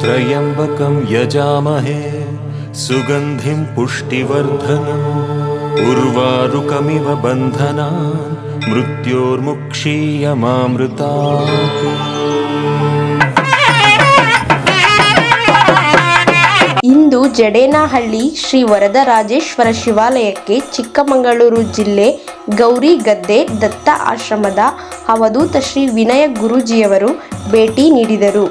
त्र्यम्बकं यजामहे सुगन्धिं पुष्टिवर्धनम् उर्वारुकमिव बन्धनान् मृत्योर्मुक्षीयमामृतात्। ಇಂದು ಜಡೇನಹಳ್ಳಿ ಶ್ರೀ ವರದರಾಜೇಶ್ವರ ಶಿವಾಲಯಕ್ಕೆ ಚಿಕ್ಕಮಗಳೂರು ಜಿಲ್ಲೆ ಗೌರಿಗದ್ದೆ ದತ್ತ ಆಶ್ರಮದ ಅವಧೂತ ಶ್ರೀ ವಿನಯ ಗುರೂಜಿಯವರು ಭೇಟಿ ನೀಡಿದರು.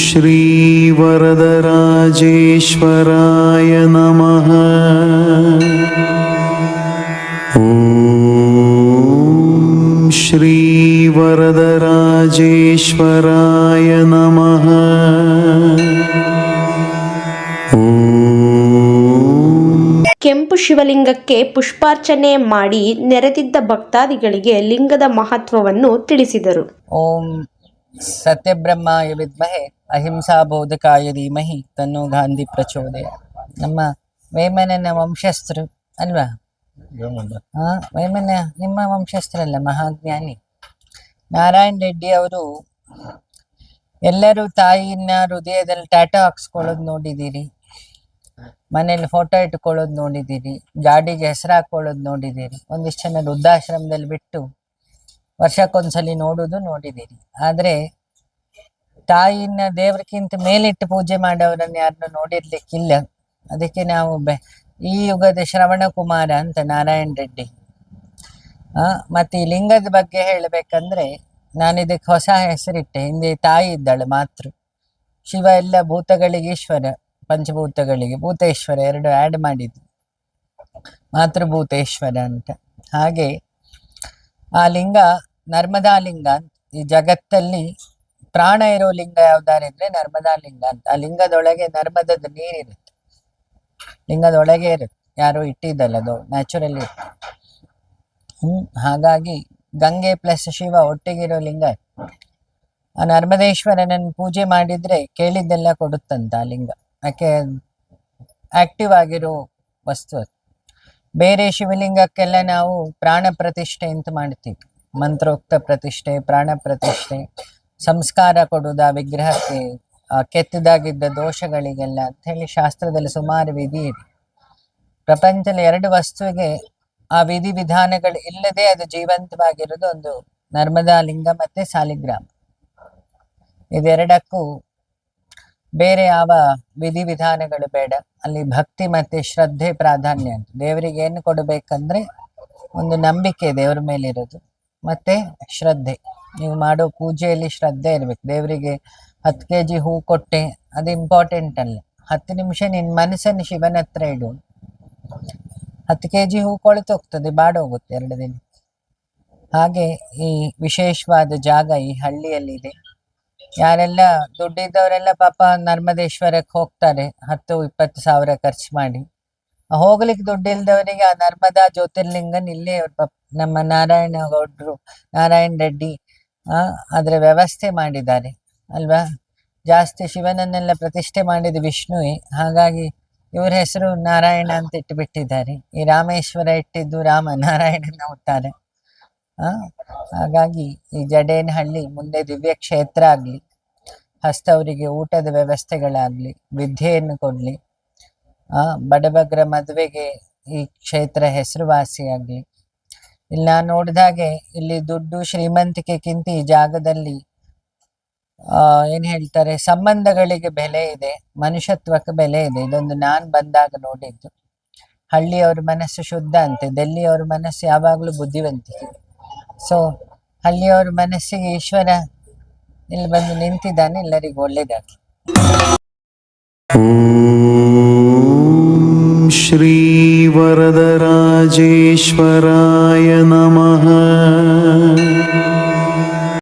ಶ್ರೀ ವರದರಾಜೇಶ್ವರಾಯ ನಮಃ. ಓಂ ಶ್ರೀ ವರದರಾಜೇಶ್ವರಾಯ ನಮಃ. ಕೆಂಪು ಶಿವಲಿಂಗಕ್ಕೆ ಪುಷ್ಪಾರ್ಚನೆ ಮಾಡಿ ನೆರೆದಿದ್ದ ಭಕ್ತಾದಿಗಳಿಗೆ ಲಿಂಗದ ಮಹತ್ವವನ್ನು ತಿಳಿಸಿದರು. ಓಂ ಸತ್ಯಬ್ರಹ್ಮಾಯ ವಿದ್ಮಹೆ ಅಹಿಂಸಾ ಬೋಧಕಾಯ ಧೀಮಹಿ ತನ್ನೋ ಗಾಂಧಿ ಪ್ರಚೋದಯ. ನಮ್ಮ ವೇಮನನ ವಂಶಸ್ಥರು ಅಲ್ವಾ? ವೇಮನ ನಿಮ್ಮ ವಂಶಸ್ಥರಲ್ಲ, ಮಹಾಜ್ಞಾನಿ ನಾರಾಯಣ್ ರೆಡ್ಡಿ ಅವರು. ಎಲ್ಲರೂ ತಾಯಿನ ಹೃದಯದಲ್ಲಿ ಟ್ಯಾಟೋ ಹಾಕ್ಸ್ಕೊಳ್ಳೋದು ನೋಡಿದ್ದೀರಿ, ಮನೇಲಿ ಫೋಟೋ ಇಟ್ಕೊಳ್ಳೋದು ನೋಡಿದ್ದೀರಿ, ಗಾಡಿಗೆ ಹೆಸರು ಹಾಕೊಳ್ಳೋದು ನೋಡಿದ್ದೀರಿ, ಒಂದಿಷ್ಟು ಜನ ವೃದ್ಧಾಶ್ರಮದಲ್ಲಿ ಬಿಟ್ಟು ವರ್ಷಕ್ಕೊಂದ್ಸಲಿ ನೋಡೋದು ನೋಡಿದ್ದೀರಿ. ಆದ್ರೆ ತಾಯಿನ ದೇವ್ರಕ್ಕಿಂತ ಮೇಲಿಟ್ಟು ಪೂಜೆ ಮಾಡೋರನ್ನ ಯಾರನ್ನು ನೋಡಿರ್ಲಿಕ್ಕಿಲ್ಲ. ಅದಕ್ಕೆ ನಾವು ಈ ಯುಗದ ಶ್ರವಣ ಕುಮಾರ ಅಂತ ನಾರಾಯಣ್ ರೆಡ್ಡಿ. ಮತ್ತೆ ಈ ಲಿಂಗದ ಬಗ್ಗೆ ಹೇಳ್ಬೇಕಂದ್ರೆ ನಾನು ಇದಕ್ಕೆ ಹೊಸ ಹೆಸರಿಟ್ಟೆ. ಹಿಂದೆ ತಾಯಿ ಇದ್ದಾಳೆ ಮಾತೃ, ಶಿವ ಎಲ್ಲ ಭೂತಗಳಿಗೆ ಈಶ್ವರ, ಪಂಚಭೂತಗಳಿಗೆ ಭೂತೇಶ್ವರ, ಎರಡು ಆ್ಯಡ್ ಮಾಡಿದ್ವಿ, ಮಾತೃಭೂತೇಶ್ವರ ಅಂತ. ಹಾಗೆ ಆ ಲಿಂಗ ನರ್ಮದಾ ಲಿಂಗ ಅಂತ. ಈ ಜಗತ್ತಲ್ಲಿ ಪ್ರಾಣ ಇರೋ ಲಿಂಗ ಯಾವ್ದಾರಿದ್ರೆ ನರ್ಮದಾ ಲಿಂಗ ಅಂತ. ಆ ಲಿಂಗದೊಳಗೆ ನರ್ಮದದ ನೀರಿರುತ್ತೆ, ಲಿಂಗದೊಳಗೆ ಇರುತ್ತೆ, ಯಾರು ಇಟ್ಟಿದ್ದಲ್ಲ, ಅದು ನ್ಯಾಚುರಲಿ ಇರುತ್ತೆ. ಹಾಗಾಗಿ ಗಂಗೆ ಪ್ಲಸ್ ಶಿವ ಒಟ್ಟಿಗಿರೋ ಲಿಂಗ. ಆ ನರ್ಮದೇಶ್ವರನನ್ನು ಪೂಜೆ ಮಾಡಿದ್ರೆ ಕೇಳಿದ್ದೆಲ್ಲ ಕೊಡುತ್ತಂತ ಆ ಲಿಂಗ. ಯಾಕೆ ಆಕ್ಟಿವ್ ಆಗಿರೋ ವಸ್ತು ಅದು. ಬೇರೆ ಶಿವಲಿಂಗಕ್ಕೆಲ್ಲ ನಾವು ಪ್ರಾಣ ಪ್ರತಿಷ್ಠೆ ಅಂತ ಮಾಡ್ತೀವಿ, ಮಂತ್ರೋಕ್ತ ಪ್ರತಿಷ್ಠೆ, ಪ್ರಾಣ ಪ್ರತಿಷ್ಠೆ, ಸಂಸ್ಕಾರ ಕೊಡುವುದು ಆ ವಿಗ್ರಹಕ್ಕೆ, ಕೆತ್ತದಾಗಿದ್ದ ದೋಷಗಳಿಗೆಲ್ಲ ಅಂತ ಹೇಳಿ ಶಾಸ್ತ್ರದಲ್ಲಿ ಸುಮಾರು ವಿಧಿ ಇದೆ. ಪ್ರಪಂಚದಲ್ಲಿ ಎರಡು ವಸ್ತುವಿಗೆ ಆ ವಿಧಿ ವಿಧಾನಗಳು ಇಲ್ಲದೆ ಅದು ಜೀವಂತವಾಗಿರೋದು ಒಂದು ನರ್ಮದಾ ಲಿಂಗ ಮತ್ತೆ ಸಾಲಿಗ್ರಾಮ. ಇದೆರಡಕ್ಕೂ ಬೇರೆ ಯಾವ ವಿಧಿ ವಿಧಾನಗಳು ಬೇಡ. ಅಲ್ಲಿ ಭಕ್ತಿ ಮತ್ತೆ ಶ್ರದ್ಧೆ ಪ್ರಾಧಾನ್ಯ ಅಂತ. ದೇವರಿಗೆ ಏನು ಕೊಡಬೇಕಂದ್ರೆ ಒಂದು ನಂಬಿಕೆ ದೇವ್ರ ಮೇಲೆ ಇರೋದು, ಮತ್ತೆ ಶ್ರದ್ಧೆ. ನೀವು ಮಾಡೋ ಪೂಜೆಯಲ್ಲಿ ಶ್ರದ್ಧೆ ಇರ್ಬೇಕು. ದೇವರಿಗೆ 10 kg ಹೂ ಕೊಟ್ಟೆ, ಅದು ಇಂಪಾರ್ಟೆಂಟ್ ಅಲ್ಲ. 10 ನಿಮಿಷ ನಿನ್ನ ಮನಸ್ಸನ್ನು ಶಿವನ ಹತ್ರ ಇಡು. 10 kg ಹೂ ಕೊಳೆತೋಗ್ತದೆ, ಬಾಡೋಗುತ್ತೆ 2 ದಿನ. ಹಾಗೆ ಈ ವಿಶೇಷವಾದ ಜಾಗ ಈ ಹಳ್ಳಿಯಲ್ಲಿದೆ. ಯಾರೆಲ್ಲ ದುಡ್ಡಿದ್ದವರೆಲ್ಲ ಪಾಪ ನರ್ಮದೇಶ್ವರಕ್ಕೆ ಹೋಗ್ತಾರೆ, 10-20 ಸಾವಿರ ಖರ್ಚು ಮಾಡಿ. ಹೋಗ್ಲಿಕ್ಕೆ ದುಡ್ಡಿಲ್ದವರಿಗೆ ಆ ನರ್ಮದಾ ಜ್ಯೋತಿರ್ಲಿಂಗನ್ ಇಲ್ಲೇ ನಮ್ಮ ನಾರಾಯಣ ಗೌಡ್ರು, ನಾರಾಯಣ್ ರೆಡ್ಡಿ ಅದ್ರ ವ್ಯವಸ್ಥೆ ಮಾಡಿದ್ದಾರೆ ಅಲ್ವಾ. ಜಾಸ್ತಿ ಶಿವನನ್ನೆಲ್ಲ ಪ್ರತಿಷ್ಠೆ ಮಾಡಿದ ವಿಷ್ಣುವೇ, ಹಾಗಾಗಿ ಇವ್ರ ಹೆಸರು ನಾರಾಯಣ ಅಂತ ಇಟ್ಟುಬಿಟ್ಟಿದ್ದಾರೆ. ಈ ರಾಮೇಶ್ವರ ಇಟ್ಟಿದ್ದು ರಾಮ, ನಾರಾಯಣನ ಅವತಾರ. ಹಾಗಾಗಿ ಈ ಜಡೇನಹಳ್ಳಿ ಮುಂದೆ ದಿವ್ಯ ಕ್ಷೇತ್ರ ಆಗ್ಲಿ, ಹಸ್ತವರಿಗೆ ಊಟದ ವ್ಯವಸ್ಥೆಗಳಾಗ್ಲಿ, ವಿದ್ಯೆಯನ್ನು ಕೊಡ್ಲಿ, ಬಡಬಗ್ರ ಮದುವೆಗೆ ಈ ಕ್ಷೇತ್ರ ಹೆಸರುವಾಸಿಯಾಗ್ಲಿ. ಇಲ್ಲಿ ನಾನು ನೋಡಿದಾಗೆ ಇಲ್ಲಿ ದುಡ್ಡು ಶ್ರೀಮಂತಿಕೆಗಿಂತ ಈ ಜಾಗದಲ್ಲಿ ಏನ್ ಹೇಳ್ತಾರೆ, ಸಂಬಂಧಗಳಿಗೆ ಬೆಲೆ ಇದೆ, ಮನುಷ್ಯತ್ವಕ್ಕೆ ಬೆಲೆ ಇದೆ. ಇದೊಂದು ನಾನು ಬಂದಾಗ ನೋಡಿದ್ದು. ಹಳ್ಳಿಯವ್ರ ಮನಸ್ಸು ಶುದ್ಧ ಅಂತೆ, ಡೆಲ್ಲಿಯವ್ರ ಮನಸ್ಸು ಯಾವಾಗ್ಲೂ ಬುದ್ಧಿವಂತಿಕೆ. ಸೊ ಹಳ್ಳಿಯವ್ರ ಮನಸ್ಸಿಗೆ ಈಶ್ವರ ಇಲ್ಲಿ ಬಂದು ನಿಂತಿದ್ದಾನೆ. ಎಲ್ಲರಿಗೂ ಒಳ್ಳೇದಾಗ್ಲಿ. ಓಂ ಶ್ರೀ ವರದರಾಜೇಶ್ವರಾಯ ನಮಃ.